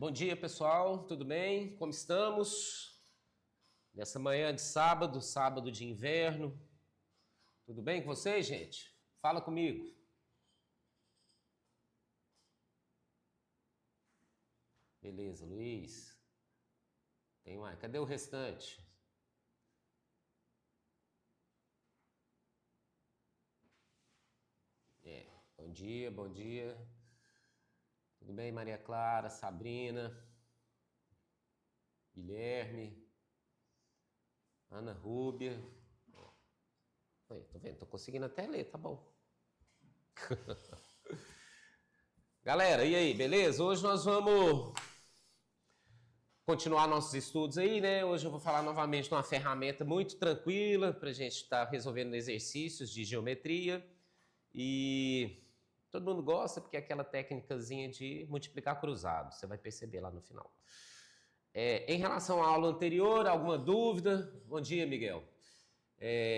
Bom dia, pessoal, tudo bem? Como estamos? Nessa manhã de sábado, sábado de inverno. Tudo bem com vocês, gente? Fala comigo. Beleza, Luiz. Tem mais. Cadê o restante? Bom dia, bom dia. Tudo bem, Maria Clara, Sabrina, Guilherme, Ana Rúbia. Aí, tô vendo, tô conseguindo até ler, tá bom. Galera, e aí, beleza? Hoje nós vamos continuar nossos estudos aí, né? Hoje eu vou falar novamente de uma ferramenta muito tranquila para a gente estar resolvendo exercícios de geometria. E todo mundo gosta porque é aquela técnicazinha de multiplicar cruzado, você vai perceber lá no final. Em relação à aula anterior, alguma dúvida? Bom dia, Miguel.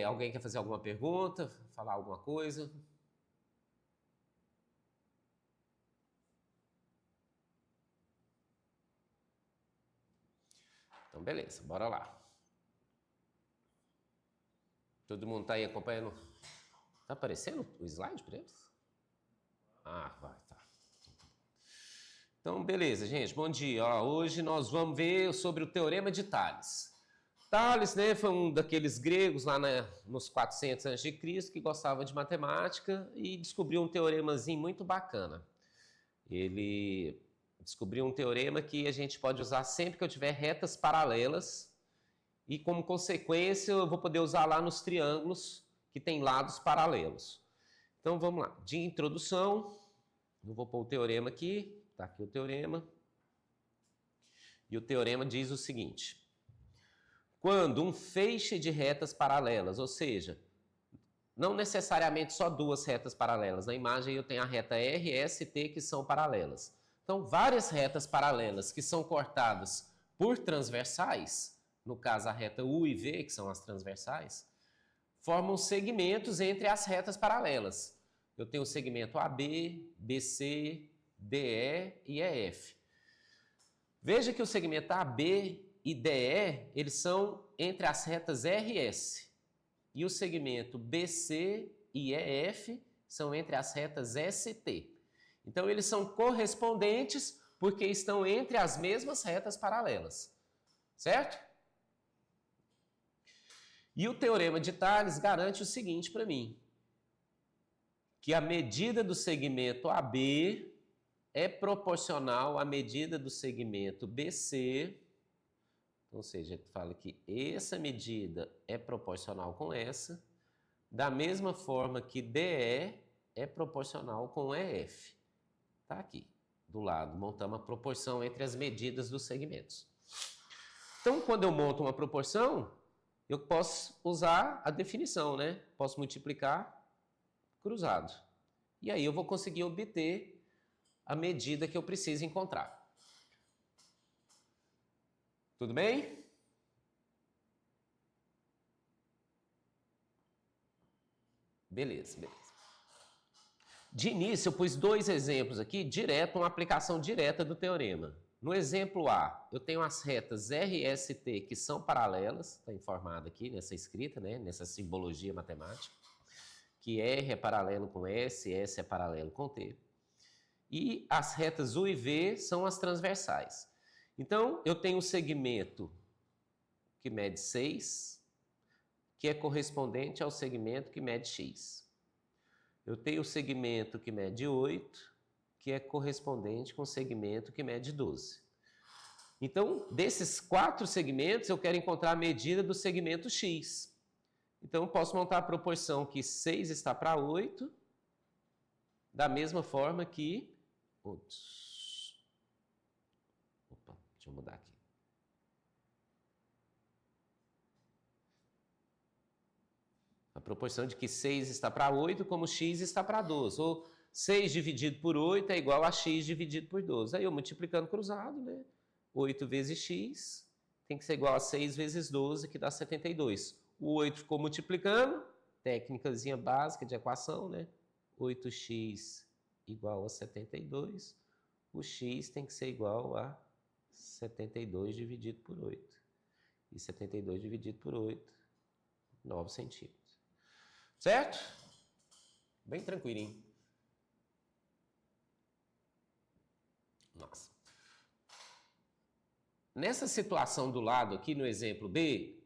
Alguém quer fazer alguma pergunta? Falar alguma coisa? Então, beleza, bora lá. Todo mundo tá aí acompanhando? Tá aparecendo o slide para eles? Ah, vai, tá. Então, beleza, gente, bom dia. Hoje nós vamos ver sobre o Teorema de Tales. Tales, né, foi um daqueles gregos lá nos 400 a.C. que gostava de matemática e descobriu um teoremazinho muito bacana. Ele descobriu um teorema que a gente pode usar sempre que eu tiver retas paralelas e, como consequência, eu vou poder usar lá nos triângulos que tem lados paralelos. Então, vamos lá. De introdução, eu vou pôr o teorema aqui. Está aqui o teorema. E o teorema diz o seguinte: quando um feixe de retas paralelas, ou seja, não necessariamente só duas retas paralelas. Na imagem eu tenho a reta R, S e T que são paralelas. Então, várias retas paralelas que são cortadas por transversais, no caso a reta U e V, que são as transversais, formam segmentos entre as retas paralelas. Eu tenho o segmento AB, BC, DE e EF. Veja que o segmento AB e DE, eles são entre as retas R e S. E o segmento BC e EF são entre as retas ST. Então, eles são correspondentes porque estão entre as mesmas retas paralelas. Certo? E o Teorema de Tales garante o seguinte para mim: que a medida do segmento AB é proporcional à medida do segmento BC, ou seja, ele fala que essa medida é proporcional com essa, da mesma forma que DE é proporcional com EF. Está aqui, do lado, montamos a proporção entre as medidas dos segmentos. Então, quando eu monto uma proporção, eu posso usar a definição, né? Posso multiplicar cruzado. E aí eu vou conseguir obter a medida que eu preciso encontrar. Tudo bem? Beleza, beleza. De início, eu pus dois exemplos aqui, direto, uma aplicação direta do teorema. No exemplo A, eu tenho as retas R e ST que são paralelas, está informado aqui nessa escrita, né, nessa simbologia matemática, que R é paralelo com S, S é paralelo com T. E as retas U e V são as transversais. Então, eu tenho um segmento que mede 6, que é correspondente ao segmento que mede X. Eu tenho o segmento que mede 8, que é correspondente com o segmento que mede 12. Então, desses 4 segmentos, eu quero encontrar a medida do segmento X. Então, eu posso montar a proporção que 6 está para 8, da mesma forma que... Opa, deixa eu mudar aqui. A proporção de que 6 está para 8, como x está para 12. Ou 6 dividido por 8 é igual a x dividido por 12. Aí eu multiplicando cruzado, né? 8 vezes x tem que ser igual a 6 vezes 12, que dá 72. O 8 ficou multiplicando, técnicazinha básica de equação, né? 8x igual a 72. O x tem que ser igual a 72 dividido por 8. E 72 dividido por 8, 9 centímetros. Certo? Bem tranquilinho. Nossa. Nessa situação do lado aqui, no exemplo B,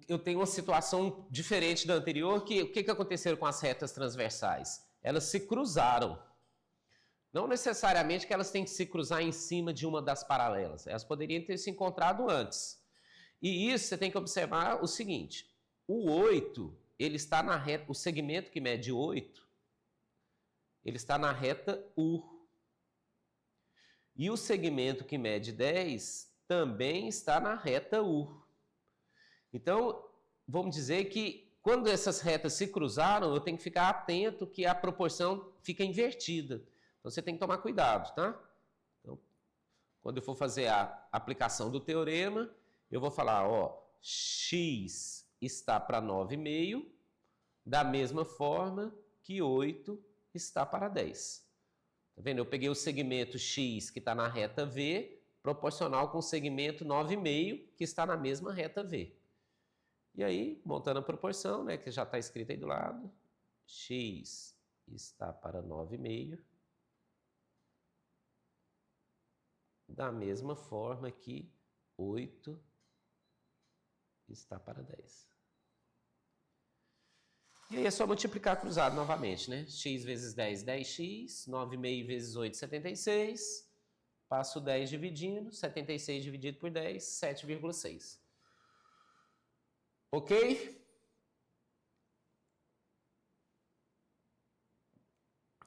eu tenho uma situação diferente da anterior, que o que aconteceu com as retas transversais? Elas se cruzaram. Não necessariamente que elas têm que se cruzar em cima de uma das paralelas. Elas poderiam ter se encontrado antes. E isso você tem que observar o seguinte. O 8, ele está na reta, o segmento que mede 8, ele está na reta U. E o segmento que mede 10 também está na reta U. Então, vamos dizer que quando essas retas se cruzaram, eu tenho que ficar atento que a proporção fica invertida. Então, você tem que tomar cuidado, tá? Então, quando eu for fazer a aplicação do teorema, eu vou falar, ó, x está para 9,5, da mesma forma que 8 está para 10. Tá vendo? Eu peguei o segmento x que está na reta V, proporcional com o segmento 9,5, que está na mesma reta V. E aí, montando a proporção, né, que já está escrito aí do lado, x está para 9,5, da mesma forma que 8 está para 10. E aí é só multiplicar cruzado novamente, né? X vezes 10, 10x, 9,5 vezes 8, 76. Passo 10 dividindo, 76 dividido por 10, 7,6. Ok?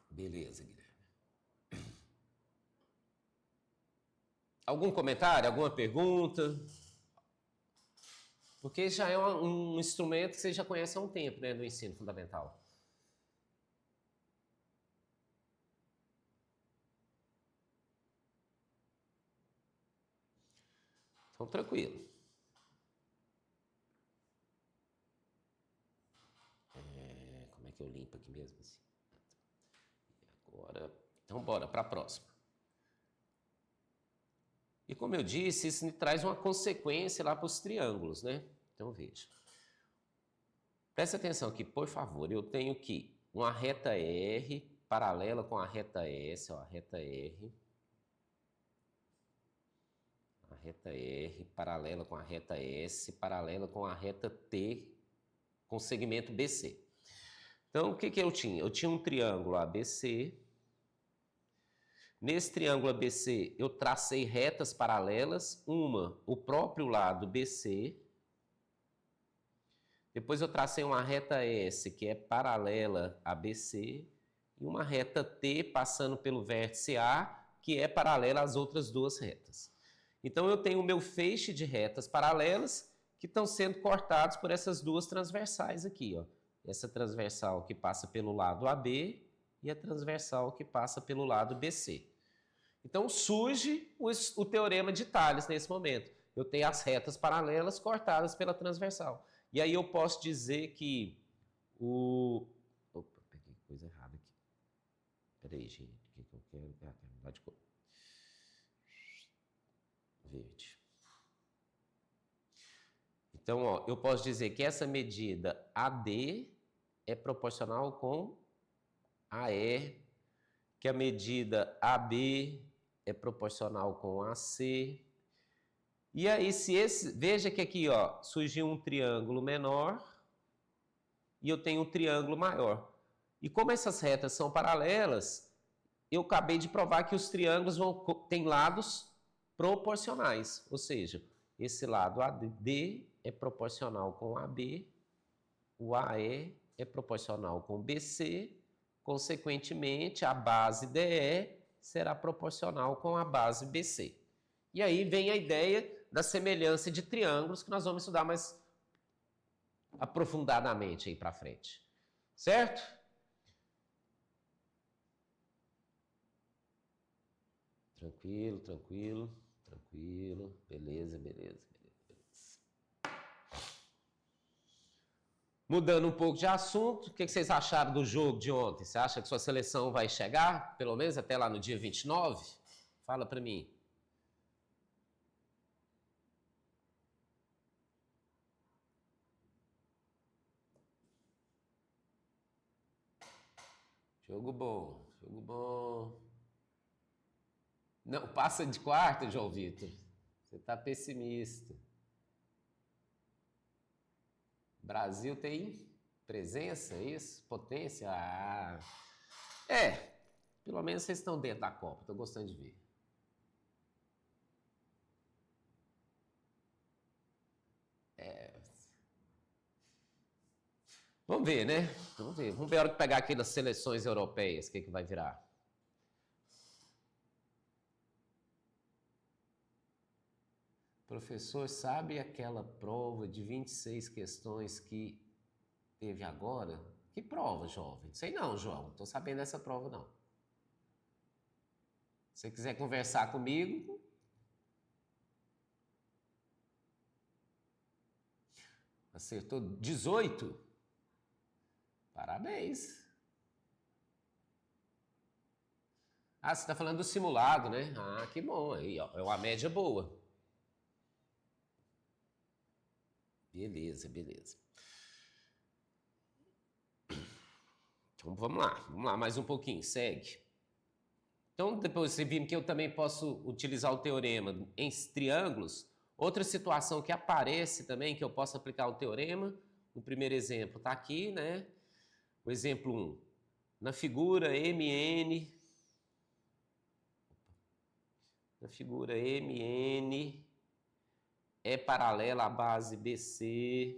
Beleza, Guilherme. Algum comentário, alguma pergunta? Porque já é um instrumento que você já conhece há um tempo, né, do ensino fundamental. Então, tranquilo. Como é que eu limpo aqui mesmo? Assim? Agora, então, bora para a próxima. E como eu disse, isso me traz uma consequência lá para os triângulos, né? Então, veja. Preste atenção aqui, por favor. Eu tenho que uma reta R paralela com a reta S, ó, a reta R. A reta R paralela com a reta S, paralela com a reta T, com segmento BC. Então, o que eu tinha? Eu tinha um triângulo ABC. Nesse triângulo ABC, eu tracei retas paralelas, uma, o próprio lado BC. Depois eu tracei uma reta S, que é paralela a BC, e uma reta T passando pelo vértice A, que é paralela às outras duas retas. Então, eu tenho o meu feixe de retas paralelas que estão sendo cortados por essas duas transversais aqui, ó. Essa transversal que passa pelo lado AB e a transversal que passa pelo lado BC. Então, surge o teorema de Tales nesse momento. Eu tenho as retas paralelas cortadas pela transversal. E aí eu posso dizer que o... Opa, peguei coisa errada aqui. Peraí, gente. O que eu quero? Ah, quero mudar de cor. Verde. Então, ó, eu posso dizer que essa medida AD é proporcional com AE, que a medida AB é proporcional com AC. E aí, veja que aqui, ó, surgiu um triângulo menor e eu tenho um triângulo maior. E como essas retas são paralelas, eu acabei de provar que os triângulos têm lados proporcionais. Ou seja, esse lado AD é proporcional com AB, o AE é proporcional com BC, consequentemente, a base DE será proporcional com a base BC. E aí vem a ideia da semelhança de triângulos que nós vamos estudar mais aprofundadamente aí para frente. Certo? Tranquilo, tranquilo, tranquilo. Beleza, beleza, beleza. Mudando um pouco de assunto, o que vocês acharam do jogo de ontem? Você acha que sua seleção vai chegar, pelo menos até lá no dia 29? Fala para mim. Jogo bom, jogo bom. Não, passa de quarta, João Vitor. Você está pessimista. Brasil tem presença, isso? Potência? Ah. Pelo menos vocês estão dentro da Copa, estou gostando de ver. Vamos ver, né? Vamos ver a hora que pegar aqui nas seleções europeias, o que vai virar. Professor, sabe aquela prova de 26 questões que teve agora? Que prova, jovem? Sei não, João. Não estou sabendo dessa prova, não. Se você quiser conversar comigo... Acertou 18? Parabéns. Ah, você está falando do simulado, né? Ah, que bom. Aí, ó, é uma média boa. Beleza, beleza. Então vamos lá mais um pouquinho, segue. Então depois você viu que eu também posso utilizar o teorema em triângulos. Outra situação que aparece também que eu posso aplicar o teorema, o primeiro exemplo está aqui, né? O exemplo 1. Na figura MN, é paralela à base BC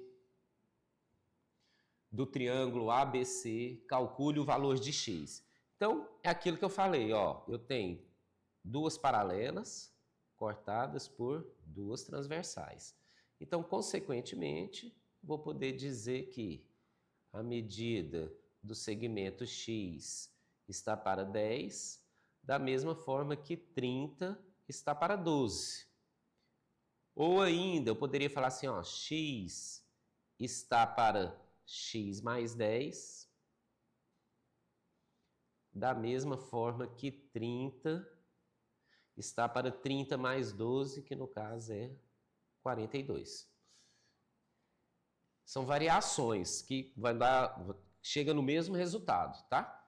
do triângulo ABC, calcule o valor de x. Então, é aquilo que eu falei, ó, eu tenho duas paralelas cortadas por duas transversais. Então, consequentemente, vou poder dizer que a medida do segmento x está para 10, da mesma forma que 30 está para 12. Ou ainda, eu poderia falar assim, ó, x está para x mais 10, da mesma forma que 30 está para 30 mais 12, que no caso é 42. São variações que chega no mesmo resultado, tá?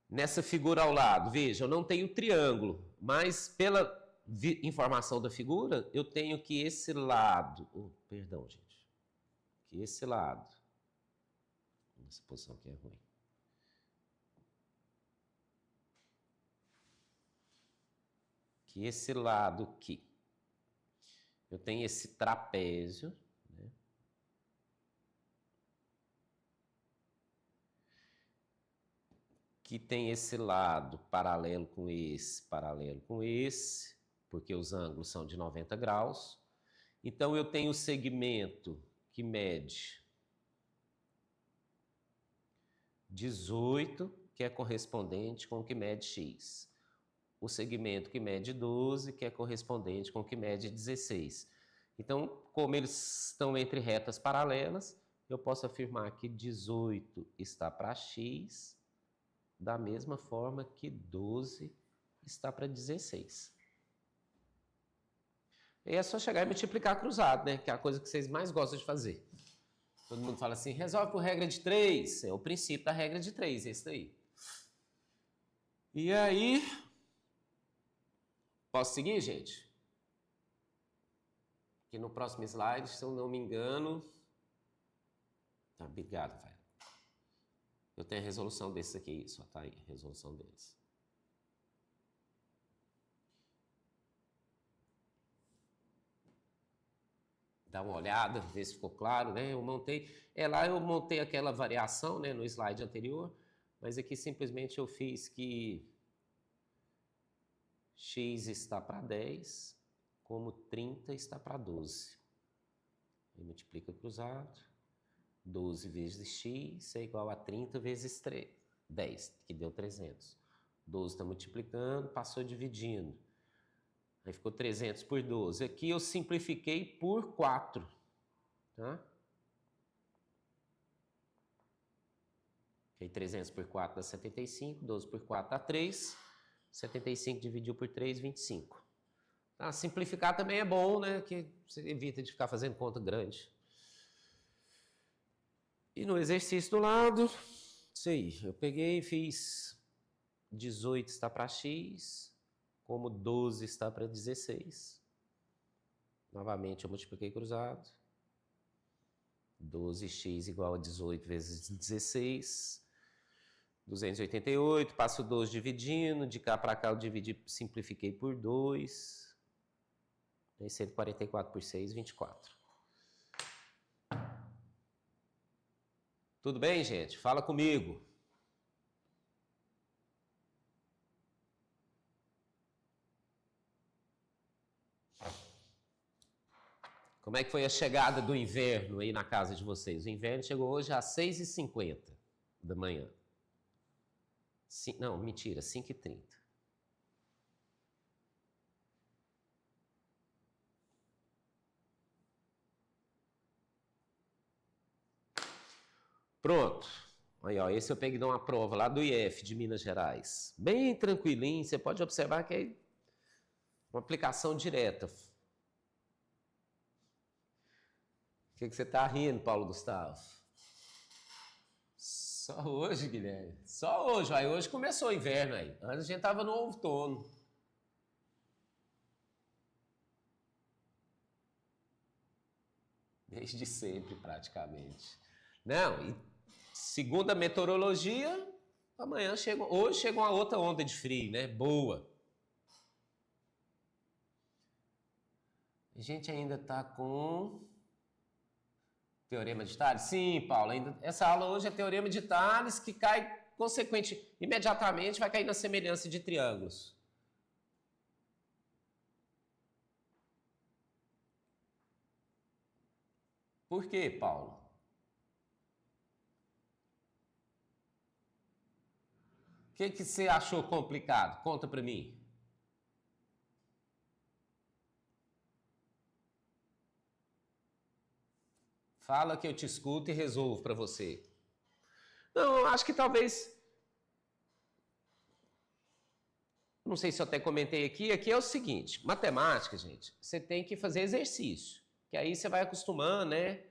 Nessa figura ao lado, veja, eu não tenho triângulo, mas pela informação da figura, eu tenho que esse lado, perdão, gente, que esse lado, essa posição aqui é ruim. Que esse lado aqui, eu tenho esse trapézio, né? Que tem esse lado paralelo com esse, porque os ângulos são de 90 graus. Então, eu tenho o segmento que mede 18, que é correspondente com o que mede x. O segmento que mede 12, que é correspondente com o que mede 16. Então, como eles estão entre retas paralelas, eu posso afirmar que 18 está para x, da mesma forma que 12 está para 16. E é só chegar e multiplicar cruzado, né? Que é a coisa que vocês mais gostam de fazer. Todo mundo fala assim, resolve por regra de 3. É o princípio da regra de 3, esse daí. E aí... Posso seguir, gente? Aqui no próximo slide, se eu não me engano... Tá, obrigado, velho. Eu tenho a resolução desses aqui, só tá aí, a resolução deles. Dá uma olhada, ver se ficou claro, né? Eu montei... lá eu montei aquela variação, né, no slide anterior, mas aqui simplesmente eu fiz que x está para 10, como 30 está para 12. Aí multiplica cruzado. 12 vezes x é igual a 30 vezes 10, que deu 300. 12 está multiplicando, passou dividindo. Aí ficou 300 por 12. Aqui eu simplifiquei por 4. Tá? Aí 300 por 4 dá 75, 12 por 4 dá 3. 75 dividiu por 3, 25. Tá? Simplificar também é bom, né? Que você evita de ficar fazendo conta grande. E no exercício do lado, isso aí, eu peguei e fiz 18 está para x, como 12 está para 16. Novamente eu multipliquei cruzado. 12x igual a 18 vezes 16. 288, passo 12 dividindo, de cá para cá eu dividi, simplifiquei por 2. Aí 144 por 6, 24. Tudo bem, gente? Fala comigo. Como é que foi a chegada do inverno aí na casa de vocês? O inverno chegou hoje às 6h50 da manhã. Não, mentira, 5h30. Pronto. Aí, ó, esse eu peguei de uma prova lá do IF de Minas Gerais. Bem tranquilinho, você pode observar que é uma aplicação direta. O que você está rindo, Paulo Gustavo? Só hoje, Guilherme. Só hoje. Aí hoje começou o inverno aí. Antes a gente estava no outono. Desde sempre, praticamente. Não, e segundo a meteorologia, hoje chega uma outra onda de frio, né? Boa. A gente ainda está com Teorema de Tales? Sim, Paulo. Essa aula hoje é Teorema de Tales, que cai imediatamente vai cair na semelhança de triângulos. Por quê, Paulo? O que você achou complicado? Conta para mim. Fala que eu te escuto e resolvo para você. Não, eu acho que talvez... Não sei se eu até comentei aqui. Aqui é o seguinte. Matemática, gente, você tem que fazer exercício. Que aí você vai acostumando, né?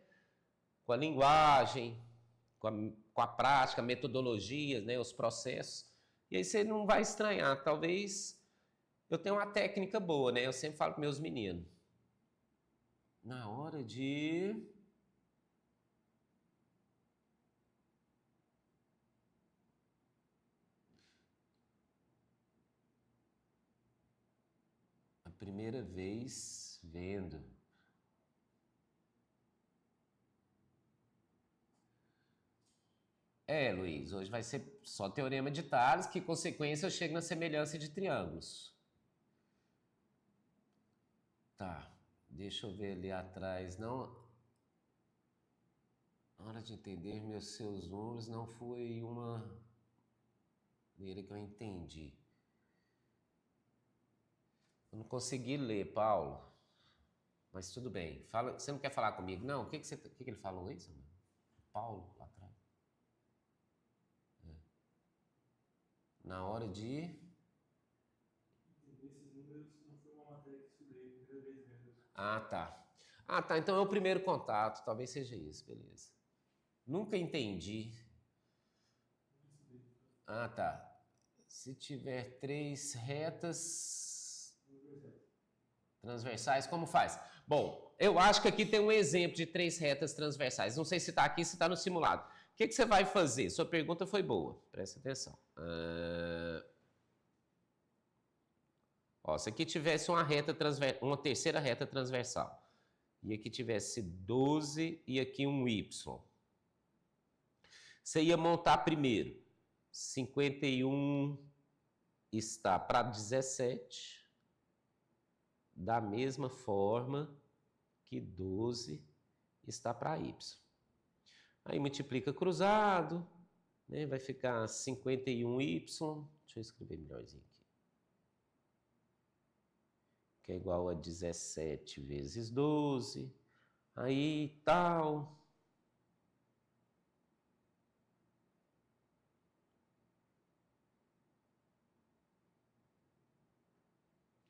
Com a linguagem, com a prática, metodologias, né? Os processos. E aí você não vai estranhar. Talvez eu tenha uma técnica boa, né? Eu sempre falo com meus meninos. Na hora de... A primeira vez vendo. Luiz, hoje vai ser só Teorema de Tales, que consequência eu chego na semelhança de triângulos. Tá, deixa eu ver ali atrás. Não, na hora de entender seus números, não foi uma maneira que eu entendi. Eu não consegui ler, Paulo. Mas tudo bem. Fala, você não quer falar comigo? Não? O que ele falou aí, Samuel? Paulo, lá atrás. Na hora de... Esses números não foi uma matéria que estudei, primeira vez mesmo. Ah, tá. Ah, tá. Então é o primeiro contato. Talvez seja isso, beleza. Nunca entendi. Ah, tá. Se tiver 3 retas transversais, como faz? Bom, eu acho que aqui tem um exemplo de 3 retas transversais. Não sei se está aqui, se está no simulado. O que você vai fazer? Sua pergunta foi boa. Presta atenção. Se aqui tivesse uma terceira reta transversal, e aqui tivesse 12 e aqui um y, você ia montar primeiro 51 está para 17, da mesma forma que 12 está para y. Aí multiplica cruzado, né? Vai ficar 51y, deixa eu escrever melhorzinho aqui, que é igual a 17 vezes 12, aí tal...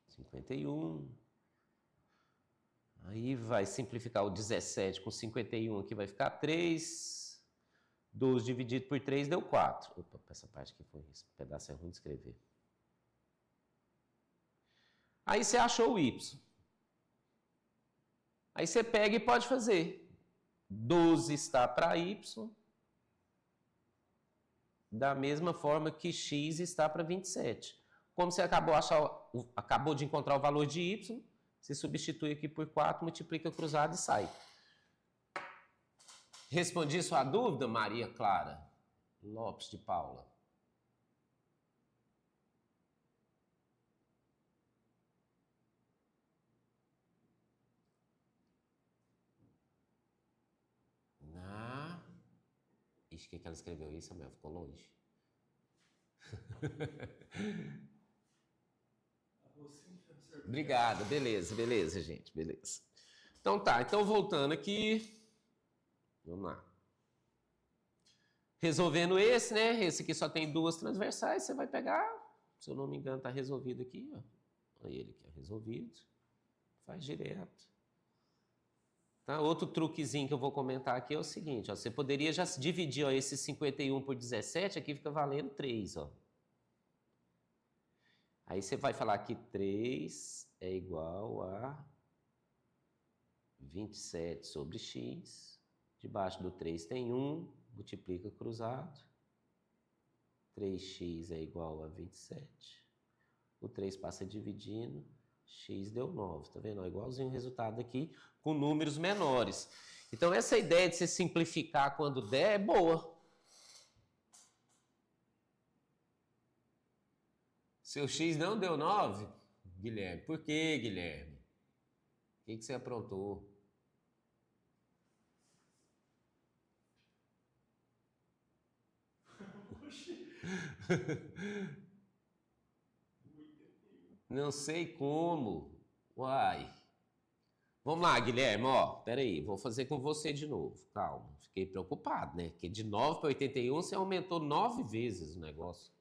51. Aí vai simplificar o 17 com 51 aqui, vai ficar 3. 12 dividido por 3 deu 4. Opa, essa parte aqui foi isso. Esse pedaço é ruim de escrever. Aí você achou o y. Aí você pega e pode fazer. 12 está para y, da mesma forma que x está para 27. Como você acabou de encontrar o valor de y, você substitui aqui por 4, multiplica cruzado e sai. Respondi sua dúvida, Maria Clara Lopes de Paula? Ixi, o que ela escreveu isso, Samuel? Ficou longe. Obrigado, beleza, gente, beleza. Então tá, então voltando aqui. Vamos lá. Resolvendo esse, né? Esse aqui só tem duas transversais, você vai pegar, se eu não me engano, tá resolvido aqui, ó. Olha ele aqui, ó, resolvido. Faz direto. Tá? Outro truquezinho que eu vou comentar aqui é o seguinte, ó, você poderia já dividir ó, esse 51 por 17, aqui fica valendo 3, ó. Aí você vai falar que 3 é igual a 27 sobre x. Debaixo do 3 tem 1, multiplica cruzado. 3x é igual a 27. O 3 passa dividindo. X deu 9, tá vendo? Igualzinho o resultado aqui, com números menores. Então, essa ideia de você simplificar quando der é boa. Seu X não deu 9? Guilherme, por que, Guilherme? O que você aprontou? Não sei como. Uai. Vamos lá, Guilherme, ó. Peraí, vou fazer com você de novo. Calma, fiquei preocupado, né? Porque de 9 para 81 você aumentou 9 vezes o negócio.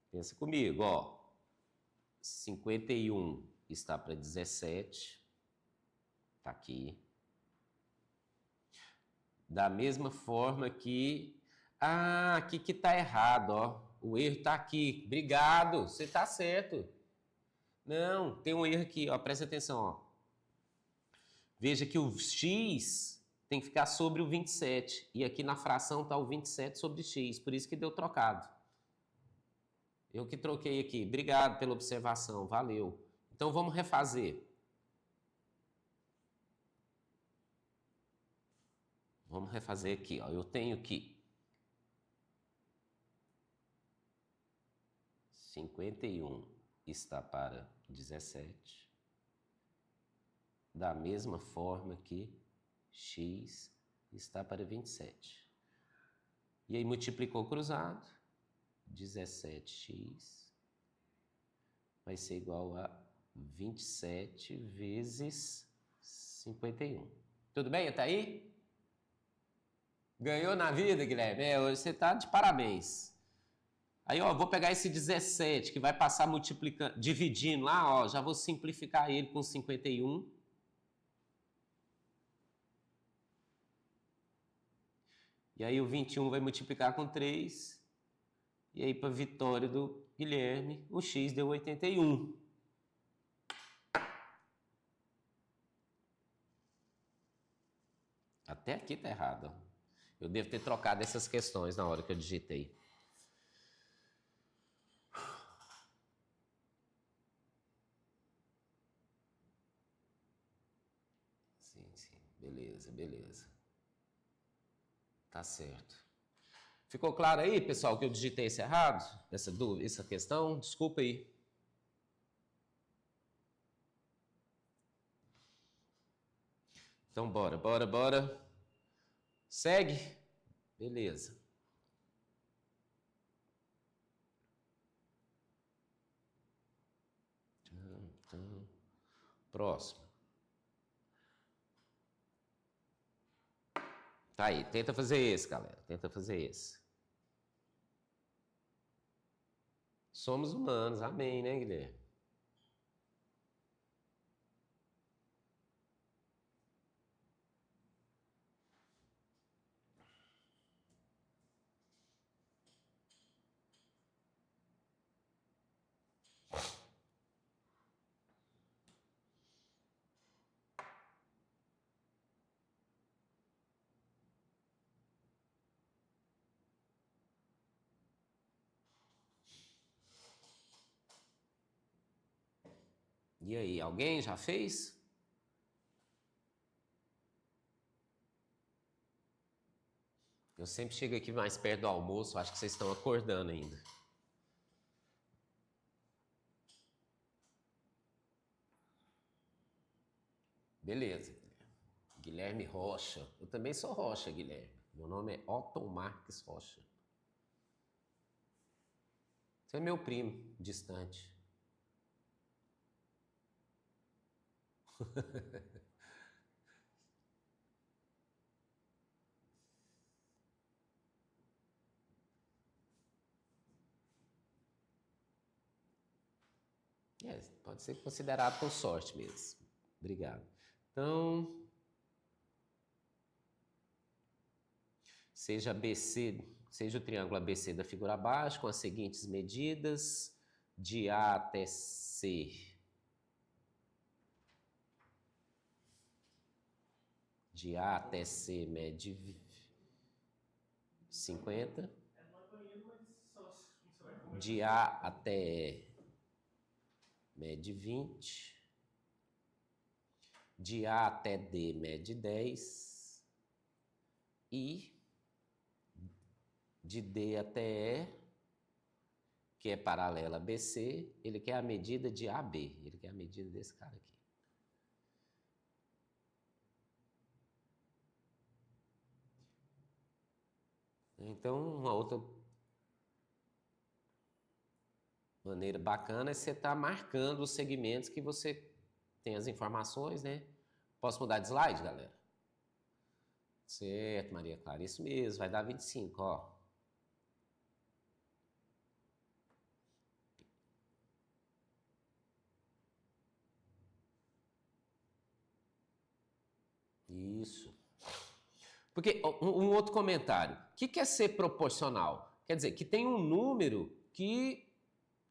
Pensa comigo, ó. 51 está para 17. Tá aqui. Da mesma forma que... Ah, aqui que tá errado, ó. O erro tá aqui. Obrigado, você tá certo. Não, tem um erro aqui, ó. Presta atenção, ó. Veja que o x tem que ficar sobre o 27. E aqui na fração tá o 27 sobre x. Por isso que deu trocado. Eu que troquei aqui. Obrigado pela observação. Valeu. Então vamos refazer. Vamos refazer aqui, ó. Eu tenho que 51 está para 17. Da mesma forma que x está para 27. E aí multiplicou cruzado. 17x vai ser igual a 27 vezes 51. Tudo bem até aí? Ganhou na vida, Guilherme? Hoje você tá de parabéns. Aí, ó, vou pegar esse 17 que vai passar multiplicando, dividindo lá, ó, já vou simplificar ele com 51. E aí o 21 vai multiplicar com 3. E aí, para a vitória do Guilherme, o x deu 81. Até aqui tá errado. Eu devo ter trocado essas questões na hora que eu digitei. Sim. Beleza. Tá certo. Ficou claro aí, pessoal, que eu digitei esse errado? Essa questão? Desculpa aí. Então, bora. Segue? Beleza. Então, próximo. Tá aí, tenta fazer esse, galera. Tenta fazer esse. Somos humanos, amém, né, Guilherme? E aí, alguém já fez? Eu sempre chego aqui mais perto do almoço, acho que vocês estão acordando ainda. Beleza. Guilherme Rocha. Eu também sou Rocha, Guilherme. Meu nome é Otton Marques Rocha. Você é meu primo, distante. Pode ser considerado com sorte mesmo. Obrigado. Então, seja o triângulo ABC da figura abaixo, com as seguintes medidas, de A até C. De A até C mede 50. De A até E mede 20. De A até D mede 10. E de D até E, que é paralela a BC, ele quer a medida de AB. Ele quer a medida desse cara aqui. Então, uma outra maneira bacana é você estar marcando os segmentos que você tem as informações, né? Posso mudar de slide, galera? Certo, Maria Clara, isso mesmo, vai dar 25, ó. Isso. Porque um outro comentário. O que é ser proporcional? Quer dizer, que tem um número que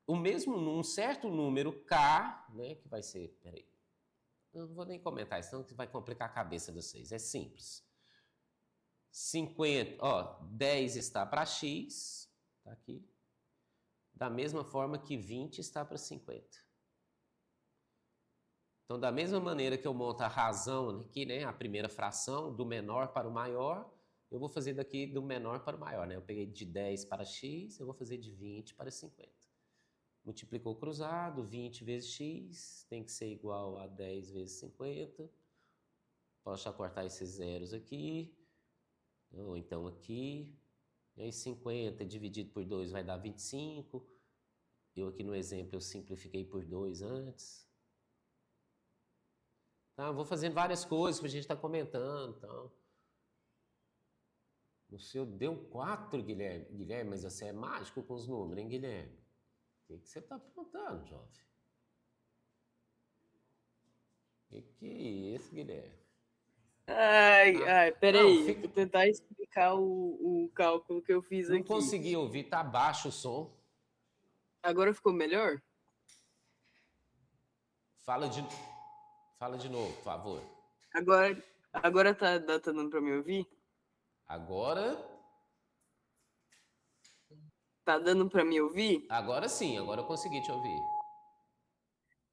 um certo número K, né, que vai ser, peraí, eu não vou nem comentar isso, senão vai complicar a cabeça de vocês. É simples. 50, ó, 10 está para X, tá aqui, da mesma forma que 20 está para 50. Então, da mesma maneira que eu monto a razão aqui, né, a primeira fração, do menor para o maior, eu vou fazer daqui do menor para o maior, né? Eu peguei de 10 para X, eu vou fazer de 20 para 50. Multiplicou cruzado, 20 vezes X tem que ser igual a 10 vezes 50. Posso já cortar esses zeros aqui, ou então aqui. E aí 50 dividido por 2 vai dar 25. Eu aqui no exemplo eu simplifiquei por 2 antes. Tá, eu vou fazendo várias coisas que a gente está comentando. Então. O seu deu 4, Guilherme. Guilherme, mas você é mágico com os números, hein, Guilherme? O que você está aprontando, jovem? O que é isso, Guilherme? Peraí, fica... eu vou tentar explicar o cálculo que eu fiz não aqui. Não consegui ouvir, tá baixo o som. Agora ficou melhor? Fala de novo, por favor. Agora tá dando pra me ouvir? Agora... Tá dando pra me ouvir? Agora sim, agora eu consegui te ouvir.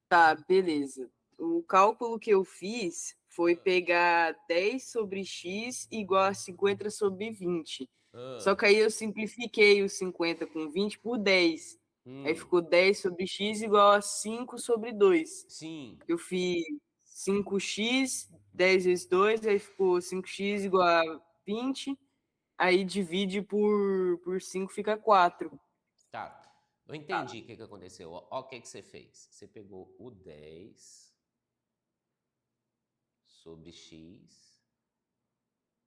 Tá, beleza. O cálculo que eu fiz foi pegar 10 sobre x igual a 50 sobre 20. Só que aí eu simplifiquei o 50 com 20 por 10. Aí ficou 10 sobre x igual a 5 sobre 2. Sim. Eu fiz 5x, 10 vezes 2, aí ficou 5x igual a 20. Aí divide por 5, fica 4. Tá. Eu entendi o que aconteceu. Ó, o que você fez. Você pegou o 10 sobre x,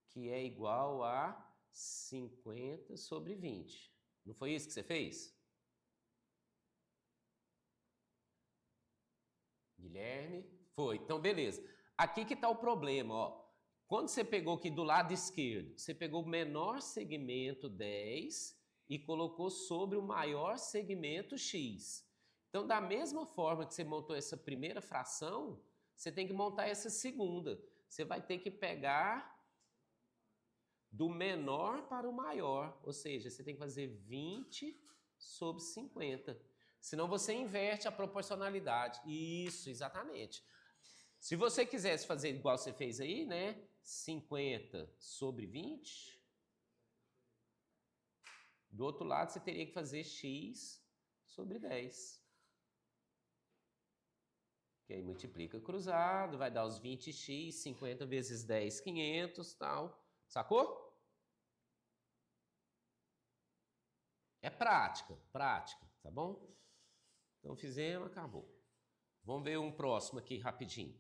que é igual a 50 sobre 20. Não foi isso que você fez? Guilherme? Foi. Então, beleza. Aqui que está o problema, ó. Quando você pegou aqui do lado esquerdo, você pegou o menor segmento 10 e colocou sobre o maior segmento x. Então, da mesma forma que você montou essa primeira fração, você tem que montar essa segunda. Você vai ter que pegar do menor para o maior, ou seja, você tem que fazer 20 sobre 50. Senão você inverte a proporcionalidade. Isso, exatamente. Se você quisesse fazer igual você fez aí, né? 50 sobre 20. Do outro lado, você teria que fazer x sobre 10. Que aí multiplica cruzado, vai dar os 20x, 50 vezes 10, 500, tal. Sacou? É prática, tá bom? Então fizemos, acabou. Vamos ver um próximo aqui rapidinho.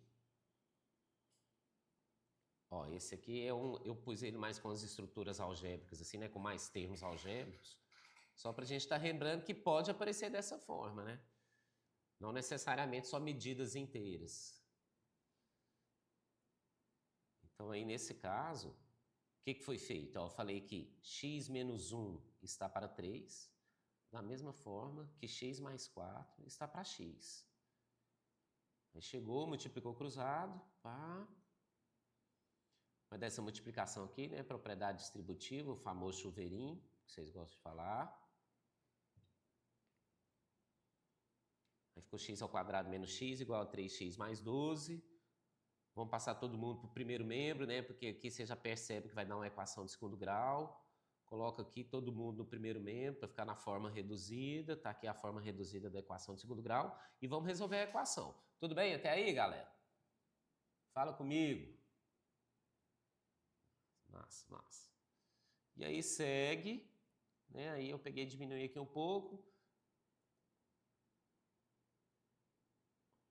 Ó, esse aqui eu pus ele mais com as estruturas algébricas, assim, né? Com mais termos algébricos. Só para a gente estar lembrando que pode aparecer dessa forma, né? Não necessariamente só medidas inteiras. Então aí nesse caso, o que foi feito? Ó, eu falei que x menos 1 está para 3, da mesma forma que x mais 4 está para x. Aí chegou, multiplicou cruzado, pá. Vai dar essa multiplicação aqui, né? Propriedade distributiva, o famoso chuveirinho, que vocês gostam de falar. Aí ficou x ao quadrado menos x igual a 3x mais 12. Vamos passar todo mundo para o primeiro membro, né? Porque aqui você já percebe que vai dar uma equação de segundo grau. Coloca aqui todo mundo no primeiro membro para ficar na forma reduzida. Está aqui a forma reduzida da equação de segundo grau. E vamos resolver a equação. Tudo bem até aí, galera? Fala comigo. Massa. E aí segue, né? Aí eu peguei e diminuí aqui um pouco.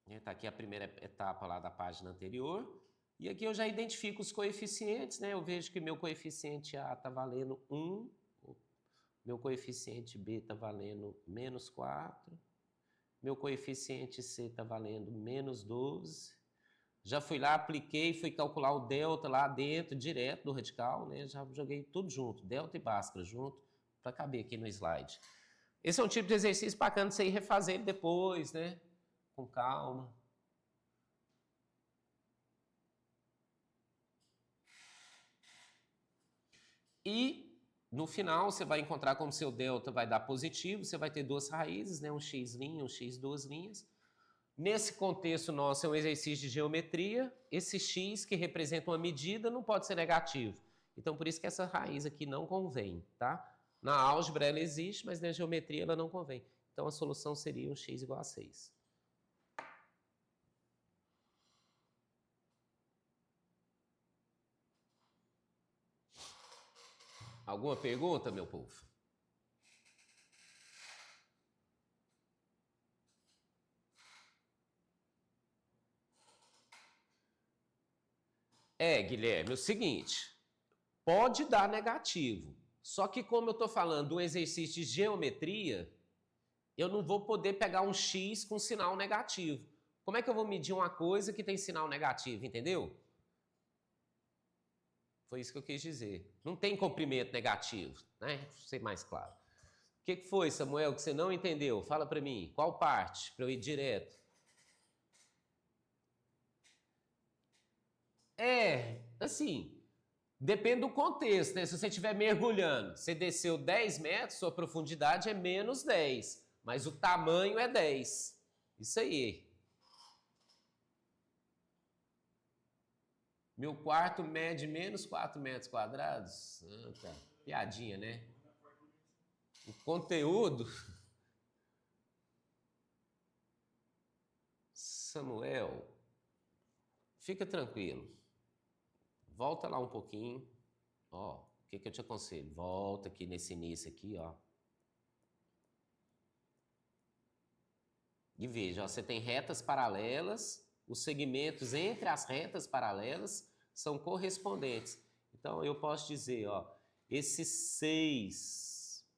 Está aqui a primeira etapa lá da página anterior. E aqui eu já identifico os coeficientes, né? Eu vejo que meu coeficiente A está valendo 1, meu coeficiente B está valendo menos 4, meu coeficiente C está valendo menos 12. Já fui lá, apliquei, fui calcular o delta lá dentro, direto do radical, né? Já joguei tudo junto, delta e Bhaskara junto, para caber aqui no slide. Esse é um tipo de exercício bacana de você ir refazer ele depois, né? Com calma. E no final você vai encontrar como seu delta vai dar positivo, você vai ter duas raízes, né? Um x', um x, duas linhas. Nesse contexto nosso é um exercício de geometria, esse x que representa uma medida não pode ser negativo. Então por isso que essa raiz aqui não convém, tá? Na álgebra ela existe, mas na geometria ela não convém. Então a solução seria um x igual a 6. Alguma pergunta, meu povo? Guilherme, é o seguinte, pode dar negativo, só que como eu estou falando de um exercício de geometria, eu não vou poder pegar um x com sinal negativo. Como é que eu vou medir uma coisa que tem sinal negativo, entendeu? Foi isso que eu quis dizer. Não tem comprimento negativo, né? Pra ser mais claro. O que foi, Samuel, que você não entendeu? Fala para mim. Qual parte? Para eu ir direto. Assim, depende do contexto, né? Se você estiver mergulhando, você desceu 10 metros, sua profundidade é menos 10, mas o tamanho é 10. Isso aí. Meu quarto mede menos 4 metros quadrados? Ah, tá. Piadinha, né? O conteúdo... Samuel, fica tranquilo. Volta lá um pouquinho. Ó, o que eu te aconselho? Volta aqui nesse início aqui, ó. E veja, ó, você tem retas paralelas, os segmentos entre as retas paralelas são correspondentes. Então, eu posso dizer, ó, esse 6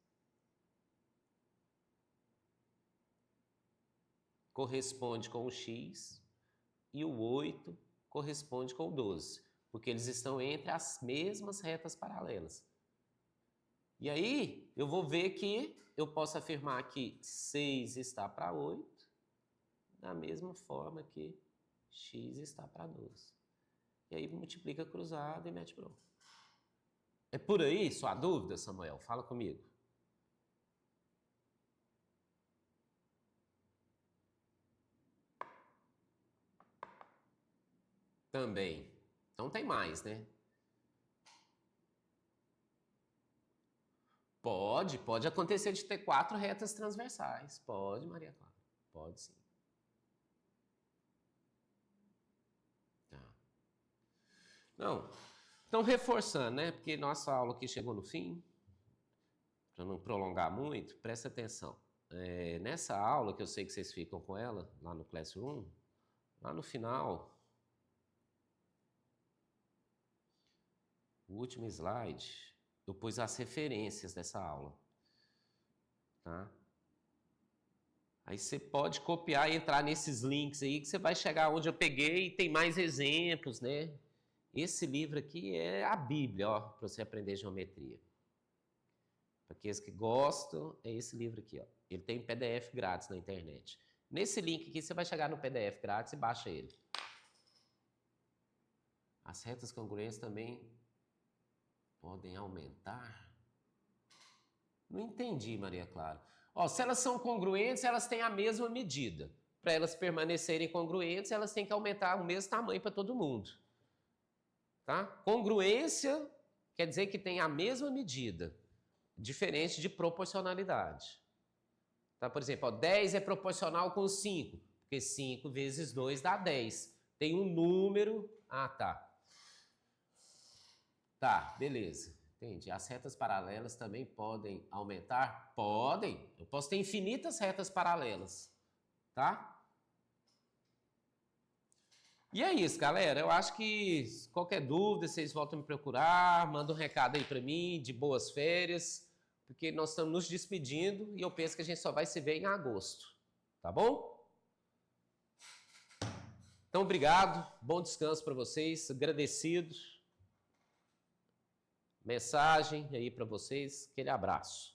corresponde com o x e o 8 corresponde com o 12, porque eles estão entre as mesmas retas paralelas. E aí, eu vou ver que eu posso afirmar que 6 está para 8, da mesma forma que x está para 12. E aí multiplica cruzado e mete pronto. É por aí sua dúvida, Samuel? Fala comigo. Também. Então tem mais, né? Pode acontecer de ter 4 retas transversais. Pode, Maria Clara. Pode sim. Tá. Não. Então, reforçando, né? Porque nossa aula aqui chegou no fim. Para não prolongar muito, presta atenção. Nessa aula, que eu sei que vocês ficam com ela, lá no Classroom, lá no final, o último slide, eu pus as referências dessa aula. Tá? Aí você pode copiar e entrar nesses links aí, que você vai chegar onde eu peguei e tem mais exemplos, né? Esse livro aqui é a Bíblia, ó, para você aprender geometria. Para aqueles que gostam, é esse livro aqui, ó. Ele tem PDF grátis na internet. Nesse link aqui, você vai chegar no PDF grátis e baixa ele. As retas congruentes também podem aumentar? Não entendi, Maria Clara. Ó, se elas são congruentes, elas têm a mesma medida. Para elas permanecerem congruentes, elas têm que aumentar o mesmo tamanho para todo mundo. Tá? Congruência quer dizer que tem a mesma medida, diferente de proporcionalidade. Tá? Por exemplo, ó, 10 é proporcional com 5, porque 5 vezes 2 dá 10. Tem um número... Ah, tá. Tá, beleza. Entendi. As retas paralelas também podem aumentar? Podem. Eu posso ter infinitas retas paralelas. Tá? E é isso, galera. Eu acho que qualquer dúvida, vocês voltam a me procurar, mandam um recado aí para mim, de boas férias, porque nós estamos nos despedindo e eu penso que a gente só vai se ver em agosto. Tá bom? Então, obrigado. Bom descanso para vocês. Agradecidos. Mensagem aí para vocês. Aquele abraço.